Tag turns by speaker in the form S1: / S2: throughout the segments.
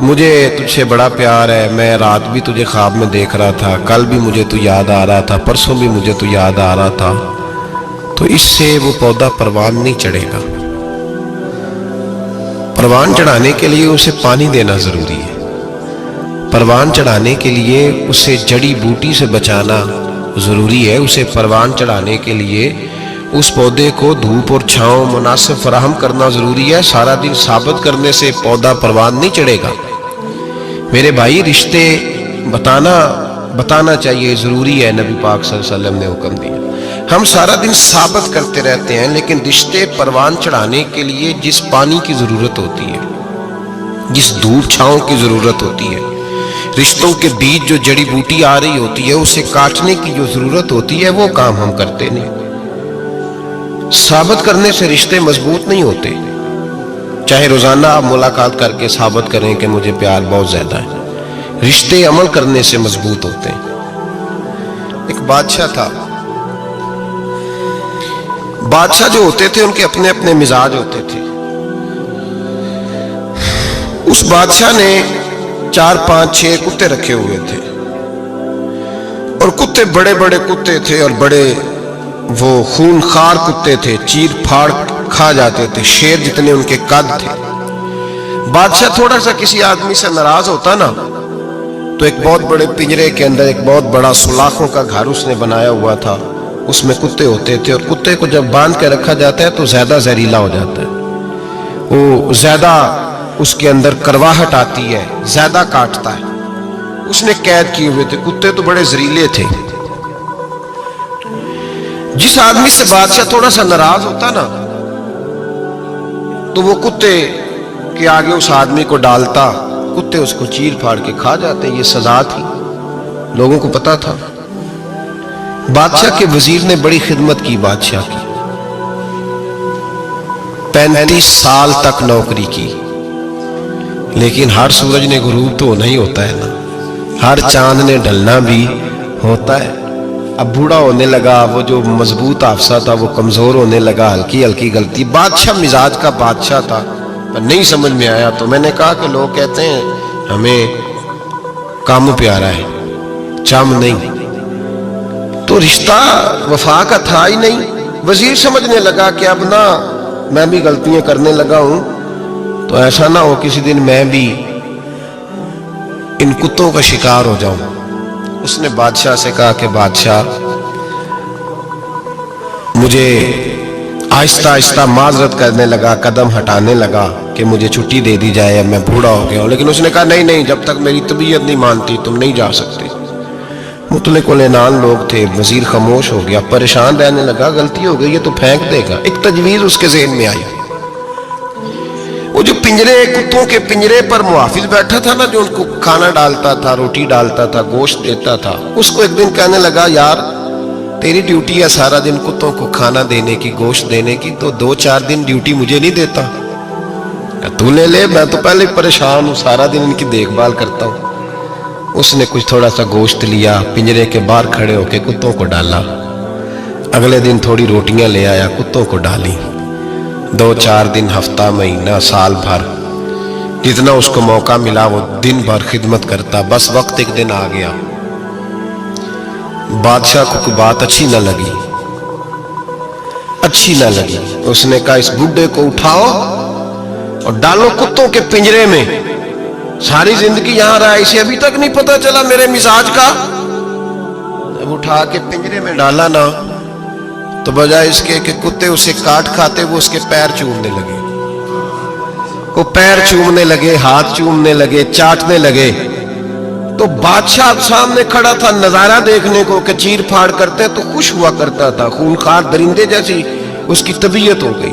S1: مجھے تجھ سے بڑا پیار ہے، میں رات بھی تجھے خواب میں دیکھ رہا تھا، کل بھی مجھے تو یاد آ رہا تھا، پرسوں بھی مجھے تو یاد آ رہا تھا، تو اس سے وہ پودا پروان نہیں چڑھے گا۔ پروان چڑھانے کے لیے اسے پانی دینا ضروری ہے، پروان چڑھانے کے لیے اسے جڑی بوٹی سے بچانا ضروری ہے، اسے پروان چڑھانے کے لیے اس پودے کو دھوپ اور چھاؤں مناسب فراہم کرنا ضروری ہے۔ سارا دن ثابت کرنے سے پودا پروان نہیں چڑھے گا۔ میرے بھائی، رشتے بتانا چاہیے، ضروری ہے، نبی پاک صلی اللہ علیہ وسلم نے حکم دیا۔ ہم سارا دن ثابت کرتے رہتے ہیں، لیکن رشتے پروان چڑھانے کے لیے جس پانی کی ضرورت ہوتی ہے، جس دھوپ چھاؤں کی ضرورت ہوتی ہے، رشتوں کے بیچ جو جڑی بوٹی آ رہی ہوتی ہے اسے کاٹنے کی جو ضرورت ہوتی ہے، وہ کام ہم کرتے نہیں۔ ثابت کرنے سے رشتے مضبوط نہیں ہوتے، چاہے روزانہ آپ ملاقات کر کے ثابت کریں کہ مجھے پیار بہت زیادہ ہے، رشتے عمل کرنے سے مضبوط ہوتے ہیں۔ ایک بادشاہ تھا، بادشاہ جو ہوتے تھے ان کے اپنے اپنے مزاج ہوتے تھے۔ اس بادشاہ نے 4 5 6 کتے رکھے ہوئے تھے، اور کتے بڑے بڑے کتے تھے، اور بڑے وہ خون خار کتے تھے، چیر پھاڑ کھا جاتے تھے، شیر جتنے ان کے قد تھے۔ بادشاہ تھوڑا سا کسی آدمی سے ناراض ہوتا نا، تو ایک بہت بڑے پنجرے کے اندر ایک بہت بڑا سلاخوں کا گھر اس نے بنایا ہوا تھا، اس میں کتے ہوتے تھے، اور کتے کو جب باندھ کے رکھا جاتا ہے تو زیادہ زہریلا ہو جاتا ہے، وہ زیادہ اس کے اندر کرواہٹ آتی ہے، زیادہ کاٹتا ہے۔ اس نے قید کیے ہوئے تھے، کتے تو بڑے زہریلے تھے۔ جس آدمی سے بادشاہ تھوڑا سا ناراض ہوتا نا، تو وہ کتے کے آگے اس آدمی کو ڈالتا، کتے اس کو چیر پھاڑ کے کھا جاتے۔ یہ سزا تھی، لوگوں کو پتا تھا۔ بادشاہ کے وزیر نے بڑی خدمت کی بادشاہ کی، 35 سال تک نوکری کی، لیکن ہر سورج نے غروب تو نہیں ہوتا ہے نا، ہر چاند نے ڈھلنا بھی ہوتا ہے۔ اب بوڑھا ہونے لگا، وہ جو مضبوط حافظہ تھا وہ کمزور ہونے لگا، ہلکی ہلکی غلطی۔ بادشاہ مزاج کا بادشاہ تھا، پر نہیں سمجھ میں آیا، تو میں نے کہا کہ لوگ کہتے ہیں ہمیں کام پیارا ہے، چم نہیں، تو رشتہ وفا کا تھا ہی نہیں۔ وزیر سمجھنے لگا کہ اب نہ میں بھی غلطیاں کرنے لگا ہوں، تو ایسا نہ ہو کسی دن میں بھی ان کتوں کا شکار ہو جاؤں۔ اس نے بادشاہ سے کہا کہ بادشاہ، مجھے آہستہ آہستہ معذرت کرنے لگا، قدم ہٹانے لگا کہ مجھے چھٹی دے دی جائے، اب میں بوڑھا ہو گیا ہوں۔ لیکن اس نے کہا نہیں، جب تک میری طبیعت نہیں مانتی تم نہیں جا سکتے۔ مطلق العنان لوگ تھے، وزیر خاموش ہو گیا، پریشان رہنے لگا، غلطی ہو گئی، یہ تو پھینک دے گا۔ ایک تجویز اس کے ذہن میں آئی، وہ جو کتوں کے پنجرے پر محافظ بیٹھا تھا نا، جو ان کو کھانا ڈالتا تھا، روٹی ڈالتا تھا، گوشت دیتا تھا، اس کو ایک دن کہنے لگا، یار تیری ڈیوٹی ہے سارا دن کتوں کو کھانا دینے کی، گوشت دینے کی، تو 2-4 دن ڈیوٹی مجھے نہیں دیتا؟ تو لے لے، میں تو پہلے پریشان ہوں، سارا دن ان کی دیکھ بھال کرتا ہوں۔ اس نے کچھ تھوڑا سا گوشت لیا، پنجرے کے باہر کھڑے ہو کے کتوں کو ڈالا۔ اگلے دن تھوڑی روٹیاں لے آیا، کتوں کو ڈالی۔ 2-4 دن، ہفتہ، مہینہ، سال بھر، جتنا اس کو موقع ملا وہ دن بھر خدمت کرتا۔ بس وقت ایک دن آ گیا، بادشاہ کو کوئی بات اچھی نہ لگی۔ اس نے کہا اس بڈھے کو اٹھاؤ اور ڈالو کتوں کے پنجرے میں، ساری زندگی یہاں رہا، اسے ابھی تک نہیں پتا چلا میرے مزاج کا۔ جب اٹھا کے پنجرے میں ڈالا نا، تو بجائے اس کے کہ کتے اسے کاٹ کھاتے، وہ اس کے پیر چومنے لگے، وہ پیر چومنے لگے، ہاتھ چومنے لگے، چاٹنے لگے۔ تو بادشاہ سامنے کھڑا تھا نظارہ دیکھنے کو کہ چیر پھاڑ کرتے تو خوش ہوا کرتا تھا، خونخوار درندے جیسی اس کی طبیعت ہو گئی۔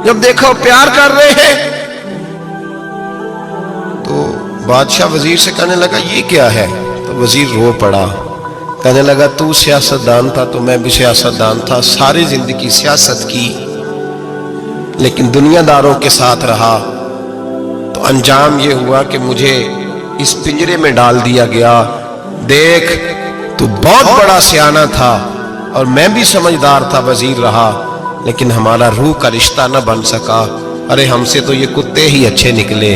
S1: جب دیکھا وہ پیار کر رہے ہیں، تو بادشاہ وزیر سے کہنے لگا یہ کیا ہے؟ تو وزیر رو پڑا، کہنے لگا تو سیاستدان تھا تو میں بھی سیاستدان تھا، ساری زندگی سیاست کی، لیکن دنیا داروں کے ساتھ رہا، تو انجام یہ ہوا کہ مجھے اس پنجرے میں ڈال دیا گیا۔ دیکھ تو بہت بڑا سیانہ تھا اور میں بھی سمجھدار تھا، وزیر رہا، لیکن ہمارا روح کا رشتہ نہ بن سکا۔ ارے ہم سے تو یہ کتے ہی اچھے نکلے،